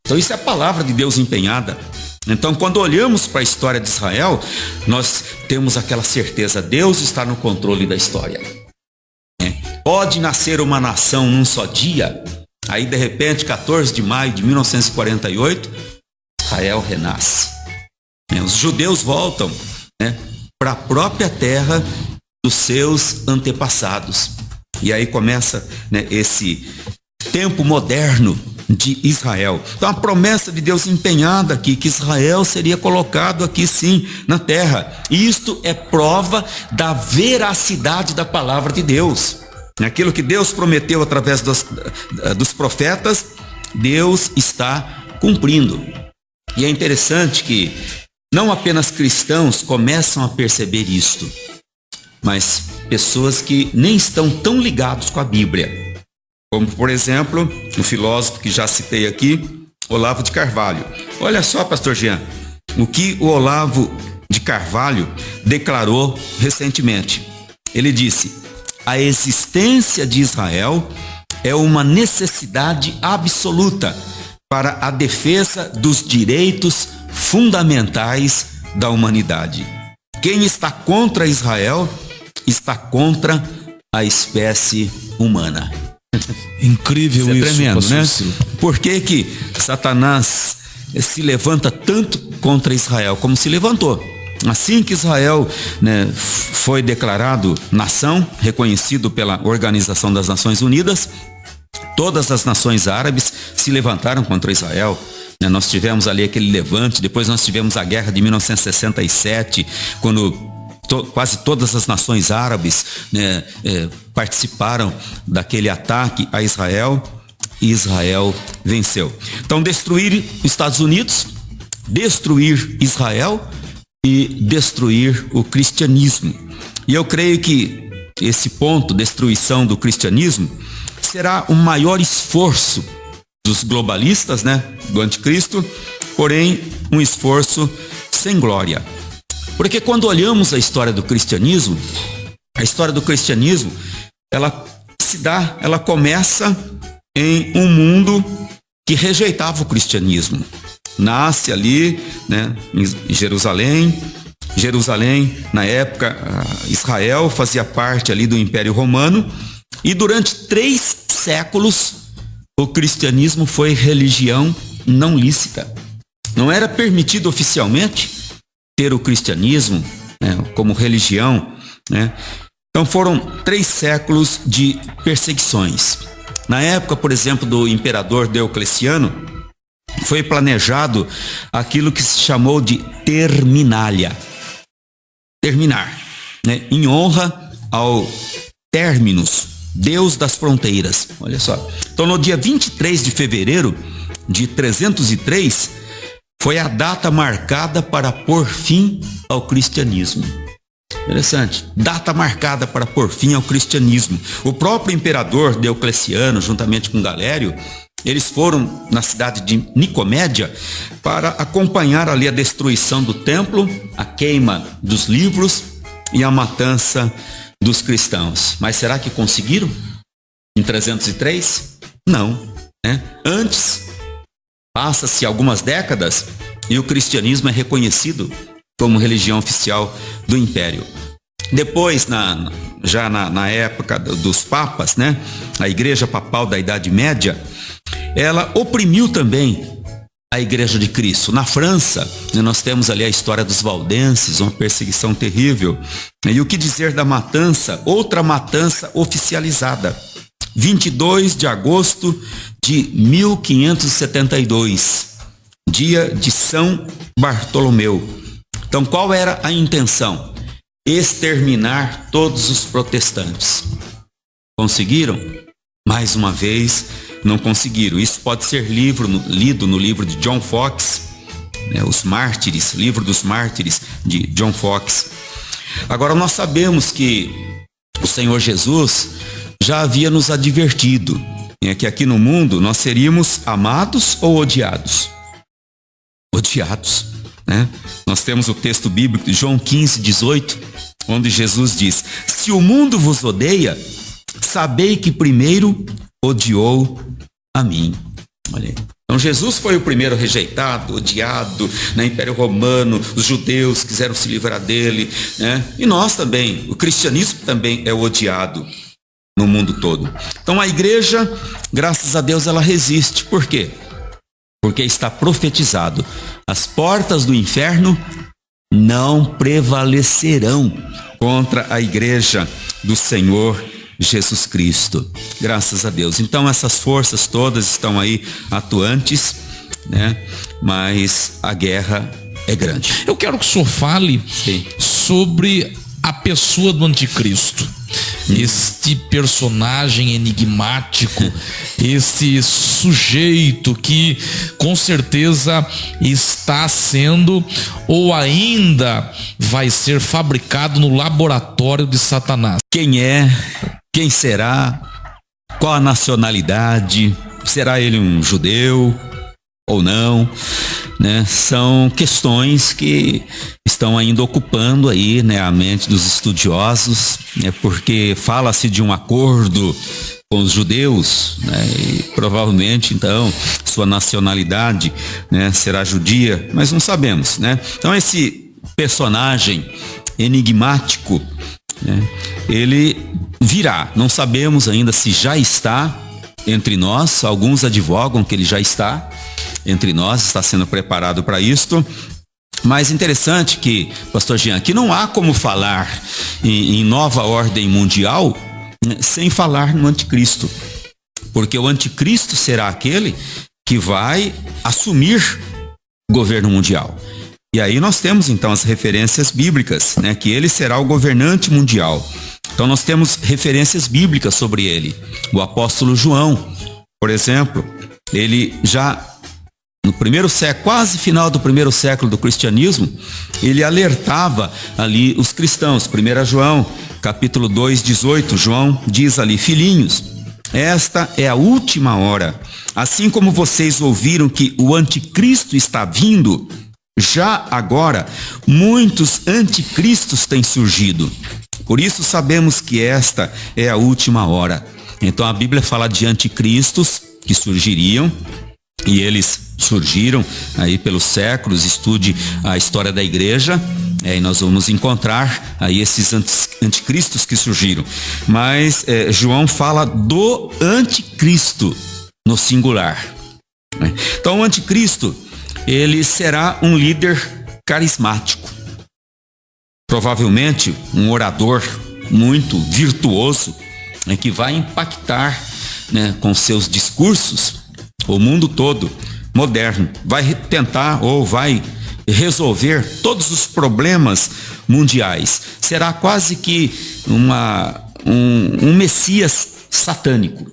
Então isso é a palavra de Deus empenhada. Então, quando olhamos para a história de Israel, nós temos aquela certeza: Deus está no controle da história. Pode nascer uma nação num só dia, aí de repente, 14 de maio de 1948, Israel renasce. Os judeus voltam, né, para a própria terra dos seus antepassados. E aí começa, né, esse tempo moderno de Israel. Então a promessa de Deus empenhada aqui, que Israel seria colocado aqui sim na terra. E isto é prova da veracidade da palavra de Deus. Aquilo que Deus prometeu através dos profetas, Deus está cumprindo. E é interessante que não apenas cristãos começam a perceber isto, mas pessoas que nem estão tão ligados com a Bíblia. Como, por exemplo, o filósofo que já citei aqui, Olavo de Carvalho. Olha só, pastor Jean, o que o Olavo de Carvalho declarou recentemente. Ele disse: a existência de Israel é uma necessidade absoluta para a defesa dos direitos fundamentais da humanidade. Quem está contra Israel está contra a espécie humana. Incrível isso, tremendo, né? Por que Satanás se levanta tanto contra Israel como se levantou? Assim que Israel, né, foi declarado nação, reconhecido pela Organização das Nações Unidas, todas as nações árabes se levantaram contra Israel. Nós tivemos ali aquele levante, depois nós tivemos a guerra de 1967, quando quase todas as nações árabes, né, participaram daquele ataque a Israel, e Israel venceu. Então, destruir os Estados Unidos, destruir Israel e destruir o cristianismo. E eu creio que esse ponto, destruição do cristianismo, será o maior esforço dos globalistas, né, do anticristo, porém um esforço sem glória. Porque quando olhamos a história do cristianismo, ela começa em um mundo que rejeitava o cristianismo. Nasce ali, né, em Jerusalém. Na época, Israel fazia parte ali do Império Romano, e durante 3 séculos o cristianismo foi religião não lícita. Não era permitido oficialmente ter o cristianismo, né, como religião, né? Então foram 3 séculos de perseguições. Na época, por exemplo, do imperador Diocleciano, foi planejado aquilo que se chamou de terminalia. Terminar, né, em honra ao Terminus, Deus das fronteiras. Olha só. Então, no dia 23 de fevereiro de 303, foi a data marcada para pôr fim ao cristianismo. Interessante. Data marcada para pôr fim ao cristianismo. O próprio imperador Diocleciano, juntamente com Galério, eles foram na cidade de Nicomédia para acompanhar ali a destruição do templo, a queima dos livros e a matança dos cristãos. Mas será que conseguiram? Em 303? Não, né? Antes, passa-se algumas décadas e o cristianismo é reconhecido como religião oficial do Império. Depois, já na época dos papas, né? A Igreja Papal da Idade Média, ela oprimiu também a Igreja de Cristo. Na França, nós temos ali a história dos valdenses, uma perseguição terrível. E o que dizer da matança? Outra matança oficializada. 22 de agosto de 1572, dia de São Bartolomeu. Então, qual era a intenção? Exterminar todos os protestantes. Conseguiram? Mais uma vez, não conseguiram. Isso pode ser lido no livro de John Foxe, né, Os Mártires, livro dos Mártires de John Foxe. Agora, nós sabemos que o Senhor Jesus já havia nos advertido, né, que aqui no mundo nós seríamos amados ou odiados? Odiados, né? Nós temos o texto bíblico de João 15:18, onde Jesus diz: se o mundo vos odeia, sabei que primeiro odiou a mim. Olha aí. Então Jesus foi o primeiro rejeitado, odiado, no Império Romano, os judeus quiseram se livrar dele, né? E nós também, o cristianismo também é odiado no mundo todo. Então a igreja, graças a Deus, ela resiste. Por quê? Porque está profetizado: as portas do inferno não prevalecerão contra a igreja do Senhor Jesus Cristo. Graças a Deus. Então essas forças todas estão aí atuantes, né? Mas a guerra é grande. Eu quero que o senhor fale sobre a pessoa do anticristo. Este personagem enigmático, esse sujeito que com certeza está sendo ou ainda vai ser fabricado no laboratório de Satanás. Quem é? Quem será? Qual a nacionalidade? Será ele um judeu ou não? Né? São questões que estão ainda ocupando aí, né, a mente dos estudiosos, né, porque fala-se de um acordo com os judeus, né, e provavelmente então sua nacionalidade, né, será judia, mas não sabemos, né? Então esse personagem enigmático, né, ele virá. Não sabemos ainda se já está entre nós. Alguns advogam que ele já está entre nós, está sendo preparado para isto. Mas interessante que, pastor Jean, que não há como falar em nova ordem mundial, né, sem falar no anticristo. Porque o anticristo será aquele que vai assumir o governo mundial. E aí nós temos então as referências bíblicas, né, que ele será o governante mundial. Então nós temos referências bíblicas sobre ele. O apóstolo João, por exemplo, ele já no primeiro século, quase final do primeiro século do cristianismo, ele alertava ali os cristãos. 1 João, capítulo 2:18, João diz ali: filhinhos, esta é a última hora. Assim como vocês ouviram que o anticristo está vindo, Já agora, muitos anticristos têm surgido. Por isso sabemos que esta é a última hora. Então a Bíblia fala de anticristos que surgiriam, e eles surgiram aí pelos séculos. Estude a história da igreja, e nós vamos encontrar aí esses anticristos que surgiram. Mas João fala do anticristo no singular. Então o anticristo, ele será um líder carismático, provavelmente um orador muito virtuoso, que vai impactar, com seus discursos o mundo todo moderno. Vai tentar ou vai resolver todos os problemas mundiais. Será quase que um Messias satânico,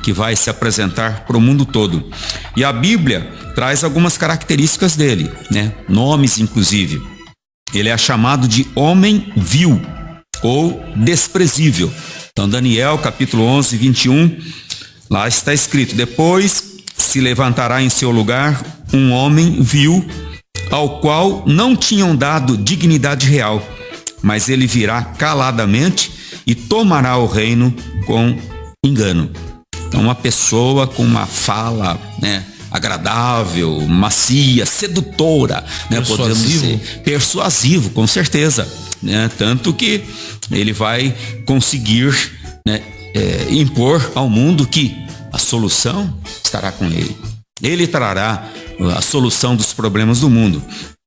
que vai se apresentar para o mundo todo. E a Bíblia traz algumas características dele, nomes inclusive. Ele é chamado de homem vil ou desprezível. Então Daniel capítulo 11, 21, lá está escrito: depois se levantará em seu lugar um homem vil, ao qual não tinham dado dignidade real, mas ele virá caladamente e tomará o reino com engano. Então uma pessoa com uma fala, agradável, macia, sedutora, podemos dizer, persuasivo, com certeza, tanto que ele vai conseguir, impor ao mundo que a solução estará com ele. Ele trará a solução dos problemas do mundo.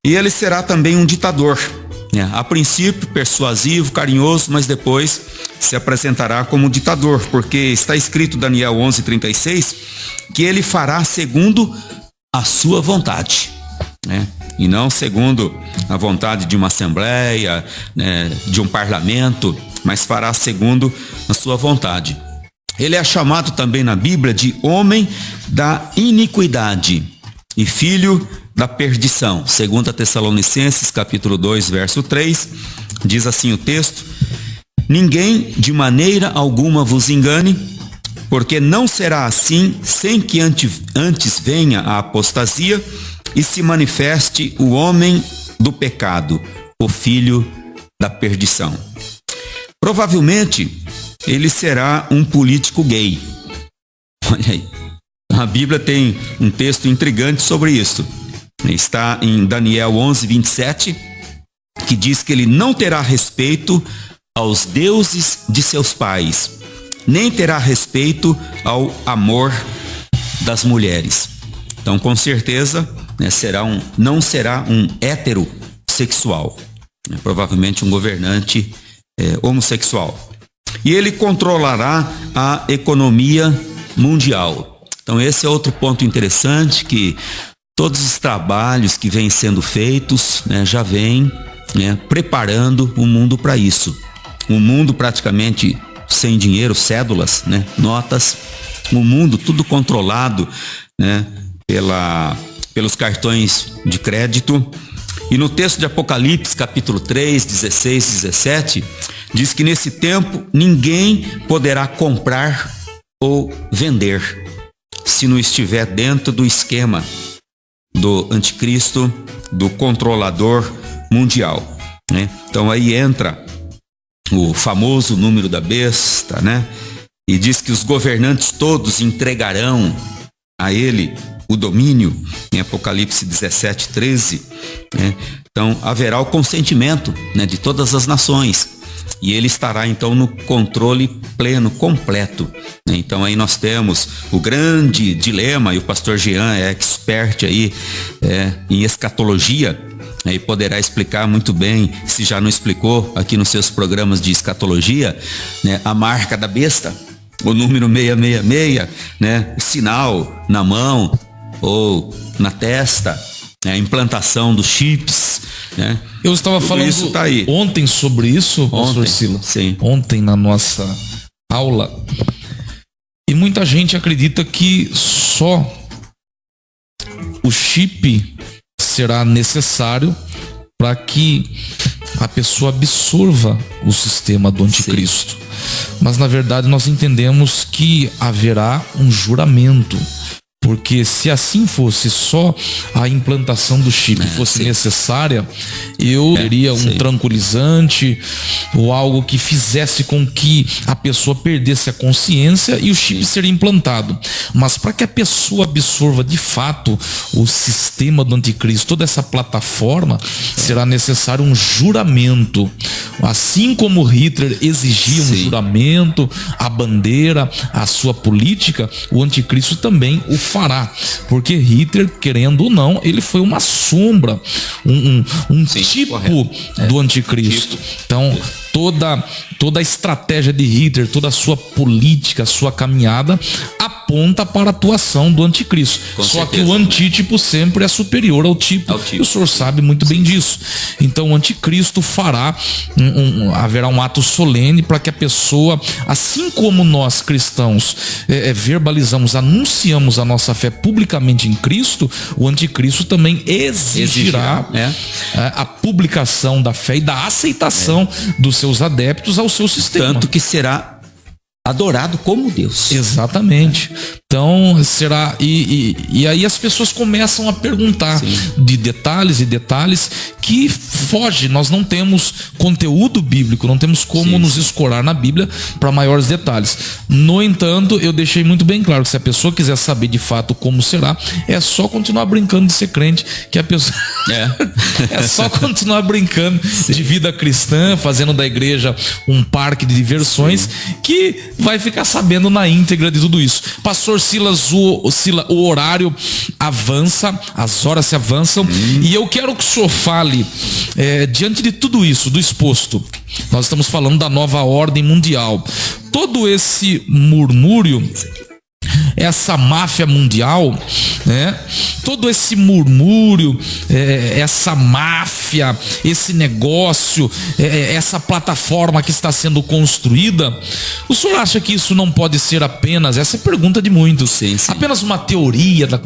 E ele será também um ditador, a princípio persuasivo, carinhoso, mas depois se apresentará como ditador, porque está escrito Daniel 11:36 que ele fará segundo a sua vontade, e não segundo a vontade de uma assembleia, de um parlamento, mas fará segundo a sua vontade. Ele é chamado também na Bíblia de homem da iniquidade e filho da perdição. 2 Tessalonicenses capítulo 2, verso 3, diz assim o texto: ninguém de maneira alguma vos engane, porque não será assim sem que antes venha a apostasia e se manifeste o homem do pecado, o filho da perdição. Provavelmente ele será um político gay. Olha aí, a Bíblia tem um texto intrigante sobre isso. Está em Daniel 11:27, que diz que ele não terá respeito aos deuses de seus pais, nem terá respeito ao amor das mulheres. Então, com certeza, não será um heterossexual, provavelmente um governante homossexual. E ele controlará a economia mundial. Então, esse é outro ponto interessante, que todos os trabalhos que vêm sendo feitos, já vêm preparando o mundo para isso. Um mundo praticamente sem dinheiro, cédulas, notas, um mundo tudo controlado, pelos cartões de crédito. E no texto de Apocalipse, capítulo 3, 16, 17, diz que nesse tempo ninguém poderá comprar ou vender se não estiver dentro do esquema do anticristo, do controlador mundial, Então aí entra o famoso número da besta, e diz que os governantes todos entregarão a ele o domínio, em Apocalipse 17, 13, Então haverá o consentimento, de todas as nações, e ele estará então no controle pleno, completo, Então aí nós temos o grande dilema, e o pastor Jean é expert aí em escatologia, e poderá explicar muito bem, se já não explicou aqui nos seus programas de escatologia, a marca da besta, o número 666, o sinal na mão ou na testa, a implantação dos chips, Eu estava falando isso tá aí ontem sobre isso, pastor Silas. Sim. Ontem na nossa aula. E muita gente acredita que só o chip será necessário para que a pessoa absorva o sistema do anticristo. Sim. Mas na verdade nós entendemos que haverá um juramento. Porque se assim fosse, só a implantação do chip fosse necessária, eu teria um tranquilizante ou algo que fizesse com que a pessoa perdesse a consciência e o chip seria implantado. Mas para que a pessoa absorva de fato o sistema do anticristo, toda essa plataforma, será necessário um juramento. Assim como Hitler exigia um juramento, a bandeira, a sua política, o anticristo também o fará. Porque Hitler, querendo ou não, ele foi uma sombra, um tipo do anticristo. Então, toda a estratégia de Hitler, toda a sua política, a sua caminhada aponta para a atuação do anticristo. Só que o antítipo sempre é superior ao tipo. E o senhor sabe muito bem disso. Então o anticristo fará, haverá um ato solene para que a pessoa, assim como nós cristãos verbalizamos, anunciamos a nossa fé publicamente em Cristo, o anticristo também exigirá a publicação da fé e da aceitação dos seus adeptos ao seu sistema. Tanto que será adorado como Deus. Exatamente. Então será, e aí as pessoas começam a perguntar de detalhes e detalhes que foge. Nós não temos conteúdo bíblico, não temos como nos escorar na Bíblia para maiores detalhes. No entanto, eu deixei muito bem claro que se a pessoa quiser saber de fato como será, é só continuar brincando de ser crente, que a pessoa é só continuar brincando de vida cristã, fazendo da igreja um parque de diversões, que vai ficar sabendo na íntegra de tudo isso. Pastor Silas, o horário avança, as horas se avançam, e eu quero que o senhor fale, diante de tudo isso, do exposto, nós estamos falando da nova ordem mundial, todo esse murmúrio, essa máfia mundial, todo esse murmúrio, essa máfia, esse negócio, essa plataforma que está sendo construída, o senhor acha que isso não pode ser apenas, essa é a pergunta de muitos, apenas uma teoria da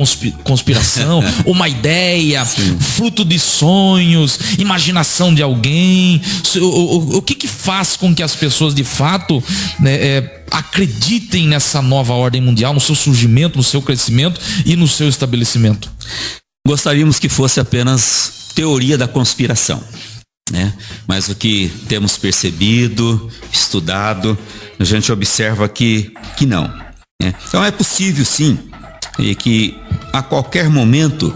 conspiração, uma ideia, fruto de sonhos, imaginação de alguém? O que faz com que as pessoas de fato acreditem nessa nova ordem mundial, no seu surgimento, no seu crescimento e no seu estabelecimento? Gostaríamos que fosse apenas teoria da conspiração, mas o que temos percebido, estudado, a gente observa que não. Então é possível sim que a qualquer momento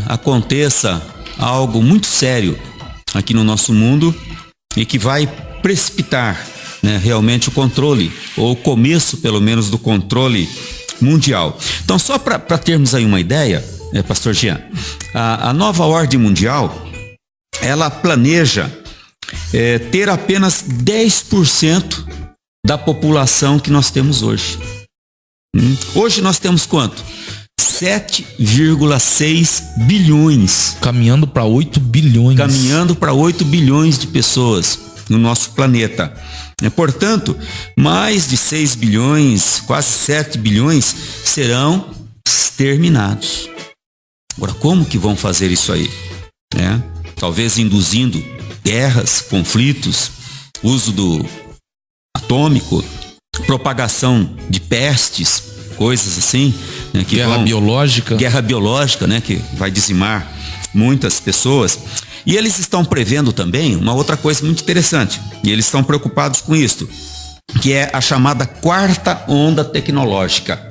aconteça algo muito sério aqui no nosso mundo e que vai precipitar realmente o controle, ou o começo pelo menos do controle mundial. Então, só para termos aí uma ideia, pastor Jean, a nova ordem mundial, ela planeja ter apenas 10% da população que nós temos hoje. Hoje nós temos quanto? 7,6 bilhões. Caminhando para 8 bilhões. Caminhando para 8 bilhões de pessoas no nosso planeta. Portanto, mais de 6 bilhões, quase 7 bilhões serão exterminados. Agora, como que vão fazer isso aí? Talvez induzindo guerras, conflitos, uso do atômico, propagação de pestes, coisas assim. Guerra biológica. Guerra biológica, que vai dizimar muitas pessoas. E eles estão prevendo também uma outra coisa muito interessante, e eles estão preocupados com isso, que é a chamada quarta onda tecnológica.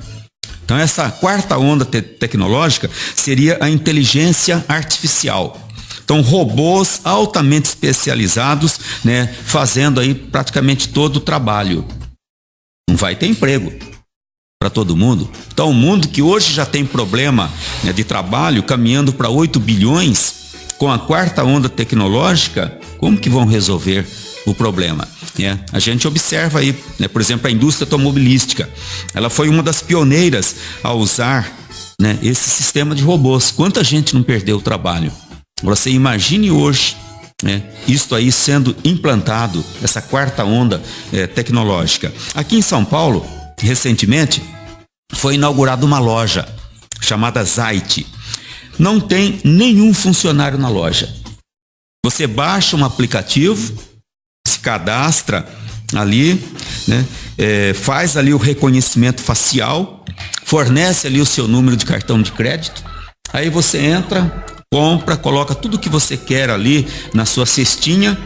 Então essa quarta onda tecnológica seria a inteligência artificial. Então robôs altamente especializados, fazendo aí praticamente todo o trabalho. Não vai ter emprego para todo mundo. Então o mundo que hoje já tem problema de trabalho, caminhando para 8 bilhões, com a quarta onda tecnológica, como que vão resolver o problema? A gente observa aí, por exemplo, a indústria automobilística. Ela foi uma das pioneiras a usar esse sistema de robôs. Quanta gente não perdeu o trabalho? Você imagine hoje, isto aí sendo implantado, essa quarta onda tecnológica. Aqui em São Paulo, recentemente, foi inaugurada uma loja chamada Zait. Não tem nenhum funcionário na loja. Você baixa um aplicativo, se cadastra ali, faz ali o reconhecimento facial, fornece ali o seu número de cartão de crédito, aí você entra, compra, coloca tudo que você quer ali na sua cestinha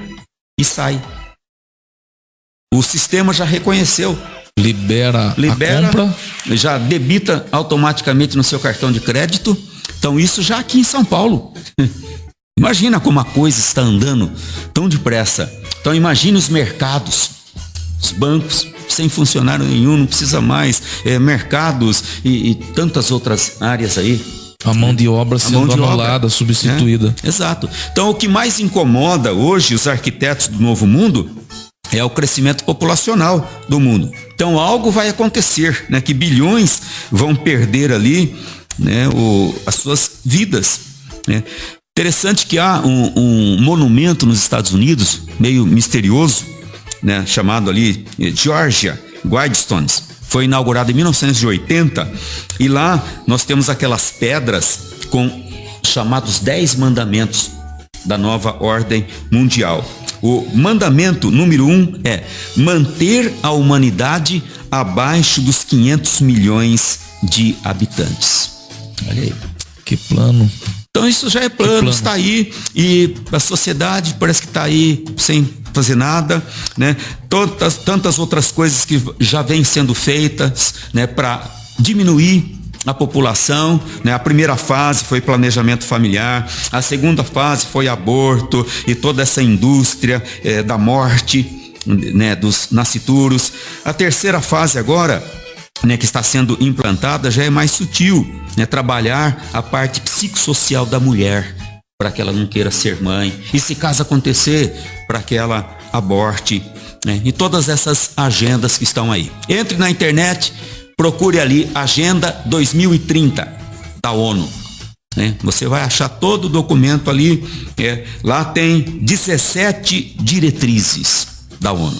e sai. O sistema já reconheceu. Libera a compra. Já debita automaticamente no seu cartão de crédito. Então isso já aqui em São Paulo. Imagina como a coisa está andando tão depressa. Então imagine os mercados, os bancos sem funcionário nenhum, não precisa mais, mercados e tantas outras áreas aí. A mão de obra sendo anulada, substituída. Exato. Então o que mais incomoda hoje os arquitetos do novo mundo é o crescimento populacional do mundo. Então algo vai acontecer, né, que bilhões vão perder ali, né, as suas vidas, né? Interessante que há um monumento nos Estados Unidos, meio misterioso, né, chamado ali Georgia Guidestones. Foi inaugurado em 1980 e lá nós temos aquelas pedras com chamados 10 mandamentos da nova ordem mundial. O mandamento número 1 é manter a humanidade abaixo dos 500 milhões de habitantes. Olha aí. Que plano. Então isso já é plano, está aí, e a sociedade parece que está aí sem fazer nada, né? Tantas outras coisas que já vêm sendo feitas, né, para diminuir a população, né? A primeira fase foi planejamento familiar, a segunda fase foi aborto e toda essa indústria da morte, né, dos nascituros. A terceira fase agora, né, que está sendo implantada, já é mais sutil, né? Trabalhar a parte psicossocial da mulher, para que ela não queira ser mãe, e se caso acontecer, para que ela aborte, né? E todas essas agendas que estão aí. Entre na internet, procure ali Agenda 2030 da ONU, né? Você vai achar todo o documento ali, lá tem 17 diretrizes da ONU.